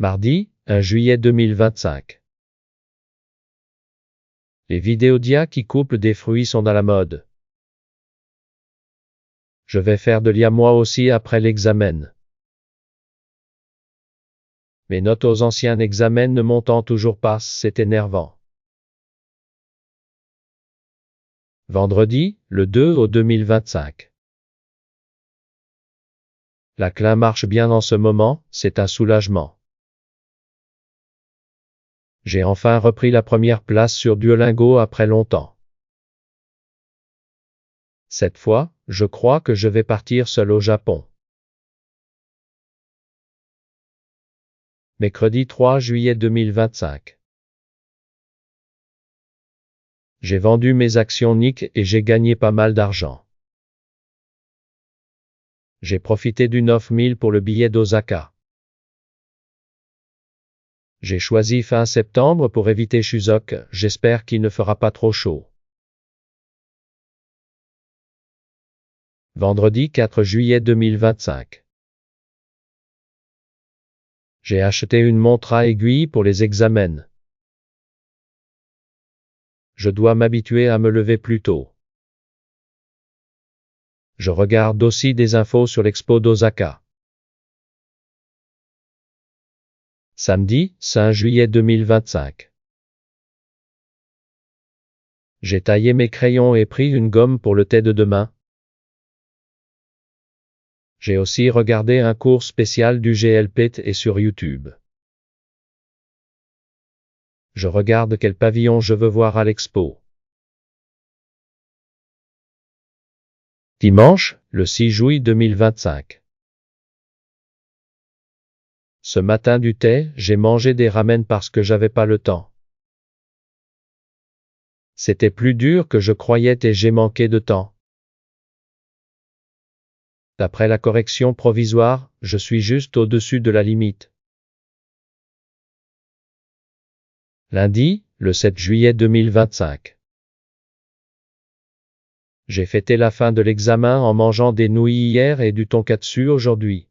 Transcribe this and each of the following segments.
Mardi, 1 juillet 2025. Les vidéos d'IA qui coupent des fruits sont à la mode. Je vais faire de l'IA moi aussi après l'examen. Mes notes aux anciens examens ne montant toujours pas, c'est énervant. Vendredi, le 2 au 2025. La CLIN marche bien en ce moment, c'est un soulagement. J'ai enfin repris la première place sur Duolingo après longtemps. Cette fois, je crois que je vais partir seul au Japon. Mercredi 3 juillet 2025. J'ai vendu mes actions NIC et j'ai gagné pas mal d'argent. J'ai profité d'une offre 1000 pour le billet d'Osaka. J'ai choisi fin septembre pour éviter Chuseok, j'espère qu'il ne fera pas trop chaud. Vendredi 4 juillet 2025. J'ai acheté une montre à aiguille pour les examens. Je dois m'habituer à me lever plus tôt. Je regarde aussi des infos sur l'expo d'Osaka. Samedi, 5 juillet 2025. J'ai taillé mes crayons et pris une gomme pour le thé de demain. J'ai aussi regardé un cours spécial du GLPT et sur YouTube. Je regarde quel pavillon je veux voir à l'expo. Dimanche, le 6 juillet 2025. Ce matin du thé, j'ai mangé des ramen parce que j'avais pas le temps. C'était plus dur que je croyais et j'ai manqué de temps. D'après la correction provisoire, je suis juste au-dessus de la limite. Lundi, le 7 juillet 2025. J'ai fêté la fin de l'examen en mangeant des nouilles hier et du tonkatsu aujourd'hui.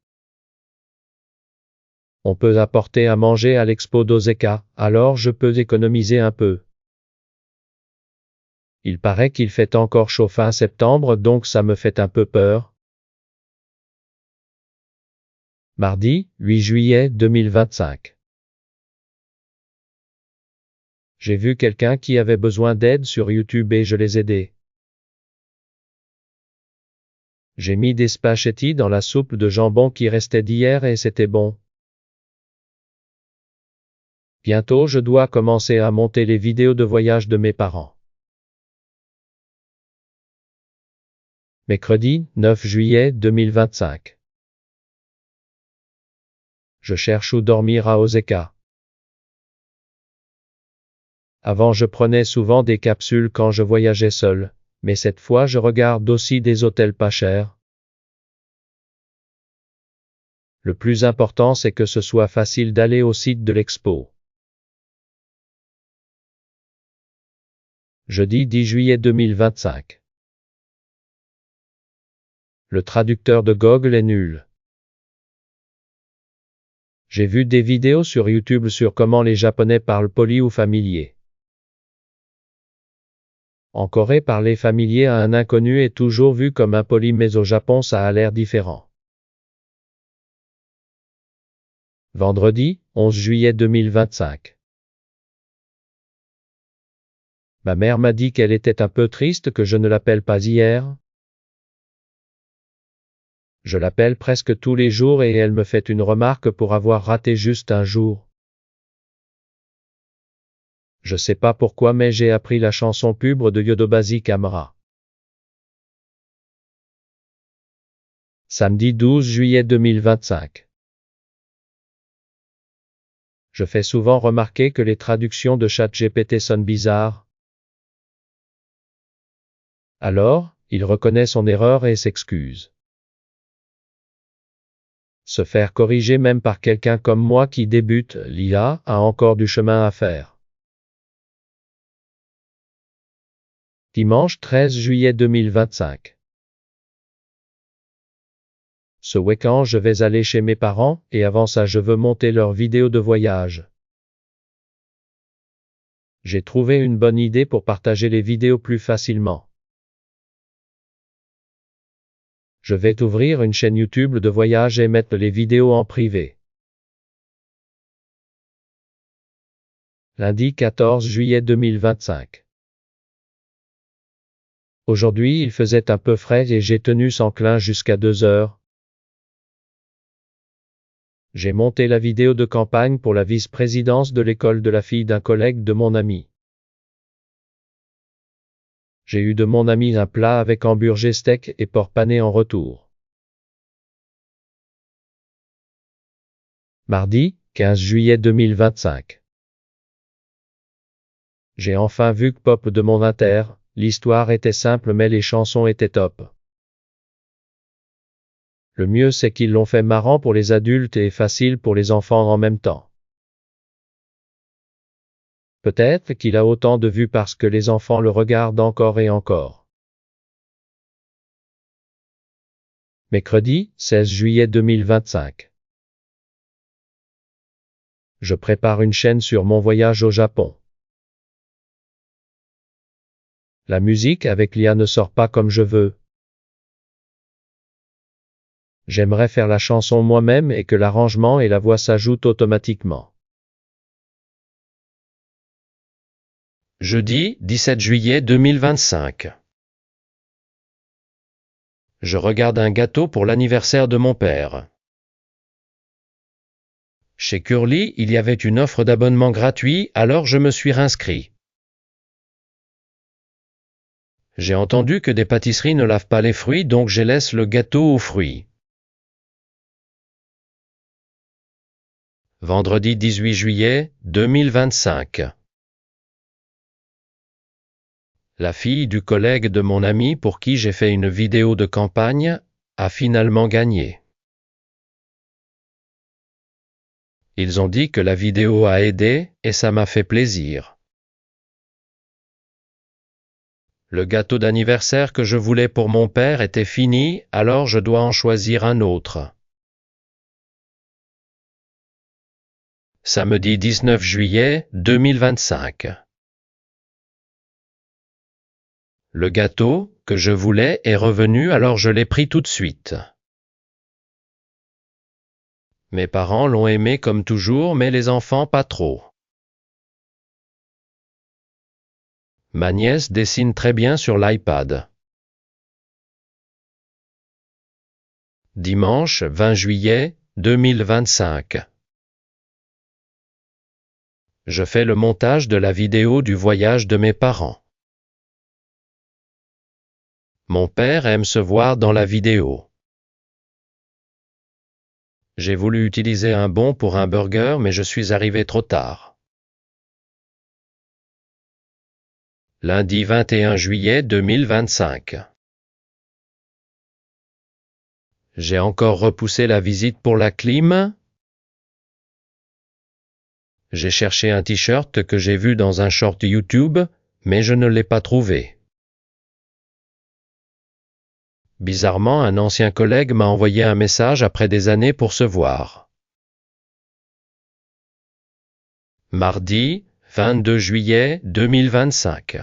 On peut apporter à manger à l'expo d'Osaka, alors je peux économiser un peu. Il paraît qu'il fait encore chaud fin septembre donc ça me fait un peu peur. Mardi, 8 juillet 2025. J'ai vu quelqu'un qui avait besoin d'aide sur YouTube et je les aidais. J'ai mis des spaghettis dans la soupe de jambon qui restait d'hier et c'était bon. Bientôt je dois commencer à monter les vidéos de voyage de mes parents. Mercredi, 9 juillet 2025. Je cherche où dormir à Osaka. Avant je prenais souvent des capsules quand je voyageais seul, mais cette fois je regarde aussi des hôtels pas chers. Le plus important c'est que ce soit facile d'aller au site de l'expo. Jeudi 10 juillet 2025. Le traducteur de Google est nul. J'ai vu des vidéos sur YouTube sur comment les Japonais parlent poli ou familier. En Corée, parler familier à un inconnu est toujours vu comme impoli mais au Japon ça a l'air différent. Vendredi, 11 juillet 2025. Ma mère m'a dit qu'elle était un peu triste que je ne l'appelle pas hier. Je l'appelle presque tous les jours et elle me fait une remarque pour avoir raté juste un jour. Je sais pas pourquoi mais j'ai appris la chanson pub de Yodobashi Camera. Samedi 12 juillet 2025. Je fais souvent remarquer que les traductions de ChatGPT sonnent bizarres. Alors, il reconnaît son erreur et s'excuse. Se faire corriger même par quelqu'un comme moi qui débute l'IA a encore du chemin à faire. Dimanche 13 juillet 2025. Ce week-end je vais aller chez mes parents, et avant ça je veux monter leurs vidéos de voyage. J'ai trouvé une bonne idée pour partager les vidéos plus facilement. Je vais t'ouvrir une chaîne YouTube de voyage et mettre les vidéos en privé. Lundi 14 juillet 2025. Aujourd'hui il faisait un peu frais et j'ai tenu sans clin jusqu'à 2 heures. J'ai monté la vidéo de campagne pour la vice-présidence de l'école de la fille d'un collègue de mon ami. J'ai eu de mon ami un plat avec hamburger steak et porc pané en retour. Mardi, 15 juillet 2025. J'ai enfin vu que Pop de mon inter, l'histoire était simple mais les chansons étaient top. Le mieux c'est qu'ils l'ont fait marrant pour les adultes et facile pour les enfants en même temps. Peut-être qu'il a autant de vues parce que les enfants le regardent encore et encore. Mercredi, 16 juillet 2025. Je prépare une chaîne sur mon voyage au Japon. La musique avec l'IA ne sort pas comme je veux. J'aimerais faire la chanson moi-même et que l'arrangement et la voix s'ajoutent automatiquement. Jeudi, 17 juillet 2025. Je regarde un gâteau pour l'anniversaire de mon père. Chez Curly, il y avait une offre d'abonnement gratuit, alors je me suis inscrit. J'ai entendu que des pâtisseries ne lavent pas les fruits, donc je laisse le gâteau aux fruits. Vendredi 18 juillet 2025. La fille du collègue de mon ami pour qui j'ai fait une vidéo de campagne a finalement gagné. Ils ont dit que la vidéo a aidé et ça m'a fait plaisir. Le gâteau d'anniversaire que je voulais pour mon père était fini, alors je dois en choisir un autre. Samedi 19 juillet 2025. Le gâteau que je voulais est revenu, alors je l'ai pris tout de suite. Mes parents l'ont aimé comme toujours, mais les enfants pas trop. Ma nièce dessine très bien sur l'iPad. Dimanche 20 juillet 2025. Je fais le montage de la vidéo du voyage de mes parents. Mon père aime se voir dans la vidéo. J'ai voulu utiliser un bon pour un burger mais je suis arrivé trop tard. Lundi 21 juillet 2025. J'ai encore repoussé la visite pour la clim. J'ai cherché un t-shirt que j'ai vu dans un short YouTube, mais je ne l'ai pas trouvé. Bizarrement, un ancien collègue m'a envoyé un message après des années pour se voir. Mardi, 22 juillet 2025.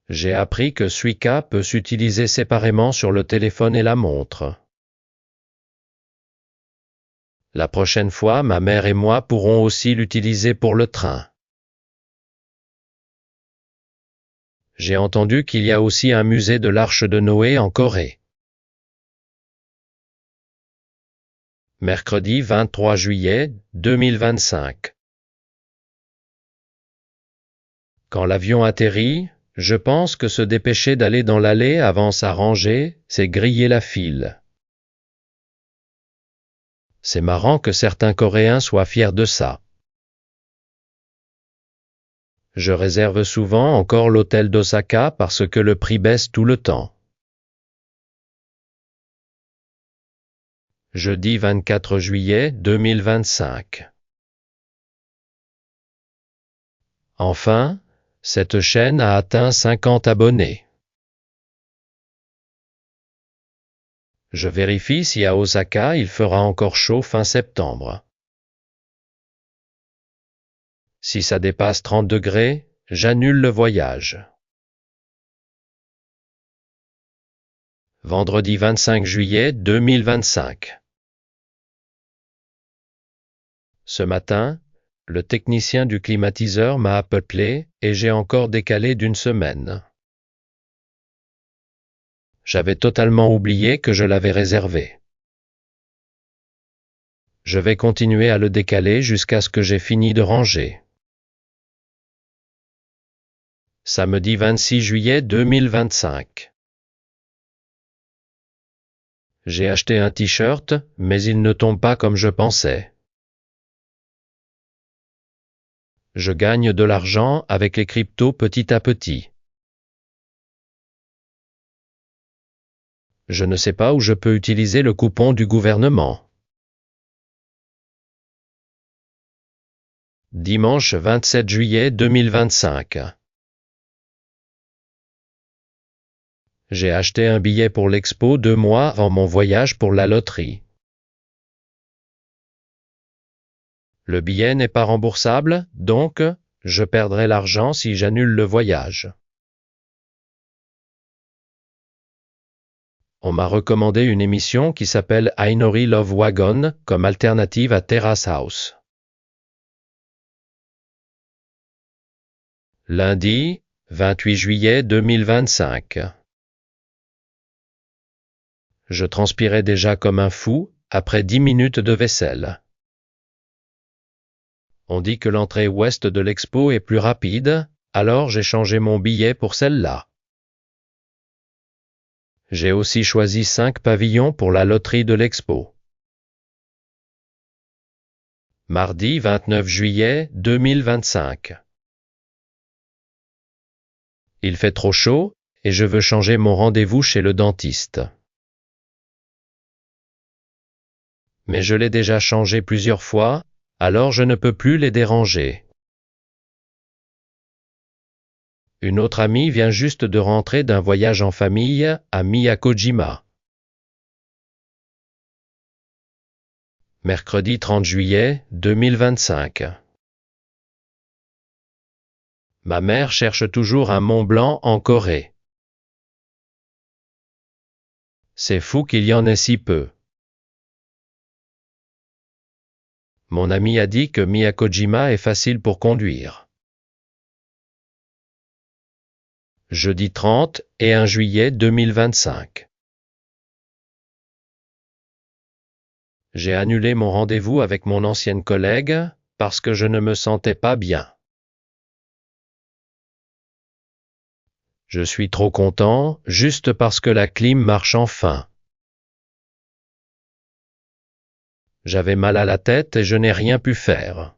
J'ai appris que Suica peut s'utiliser séparément sur le téléphone et la montre. La prochaine fois, ma mère et moi pourrons aussi l'utiliser pour le train. J'ai entendu qu'il y a aussi un musée de l'Arche de Noé en Corée. Mercredi 23 juillet 2025. Quand l'avion atterrit, je pense que se dépêcher d'aller dans l'allée avant sa rangée, c'est griller la file. C'est marrant que certains Coréens soient fiers de ça. Je réserve souvent encore l'hôtel d'Osaka parce que le prix baisse tout le temps. Jeudi 24 juillet 2025. Enfin, cette chaîne a atteint 50 abonnés. Je vérifie si à Osaka il fera encore chaud fin septembre. Si ça dépasse 30 degrés, j'annule le voyage. Vendredi 25 juillet 2025. Ce matin, le technicien du climatiseur m'a appelé et j'ai encore décalé d'une semaine. J'avais totalement oublié que je l'avais réservé. Je vais continuer à le décaler jusqu'à ce que j'ai fini de ranger. Samedi 26 juillet 2025. J'ai acheté un t-shirt, mais il ne tombe pas comme je pensais. Je gagne de l'argent avec les cryptos petit à petit. Je ne sais pas où je peux utiliser le coupon du gouvernement. Dimanche 27 juillet 2025. J'ai acheté un billet pour l'expo 2 mois avant mon voyage pour la loterie. Le billet n'est pas remboursable, donc je perdrai l'argent si j'annule le voyage. On m'a recommandé une émission qui s'appelle Ainori Love Wagon comme alternative à Terrace House. Lundi, 28 juillet 2025. Je transpirais déjà comme un fou après 10 minutes de vaisselle. On dit que l'entrée ouest de l'expo est plus rapide, alors j'ai changé mon billet pour celle-là. J'ai aussi choisi 5 pavillons pour la loterie de l'expo. Mardi 29 juillet 2025. Il fait trop chaud et je veux changer mon rendez-vous chez le dentiste. Mais je l'ai déjà changé plusieurs fois, alors je ne peux plus les déranger. Une autre amie vient juste de rentrer d'un voyage en famille à Miyakojima. Mercredi 30 juillet 2025. Ma mère cherche toujours un Mont Blanc en Corée. C'est fou qu'il y en ait si peu. Mon ami a dit que Miyakojima est facile pour conduire. Jeudi 30 et 1 juillet 2025. J'ai annulé mon rendez-vous avec mon ancienne collègue parce que je ne me sentais pas bien. Je suis trop content juste parce que la clim marche enfin. J'avais mal à la tête et je n'ai rien pu faire.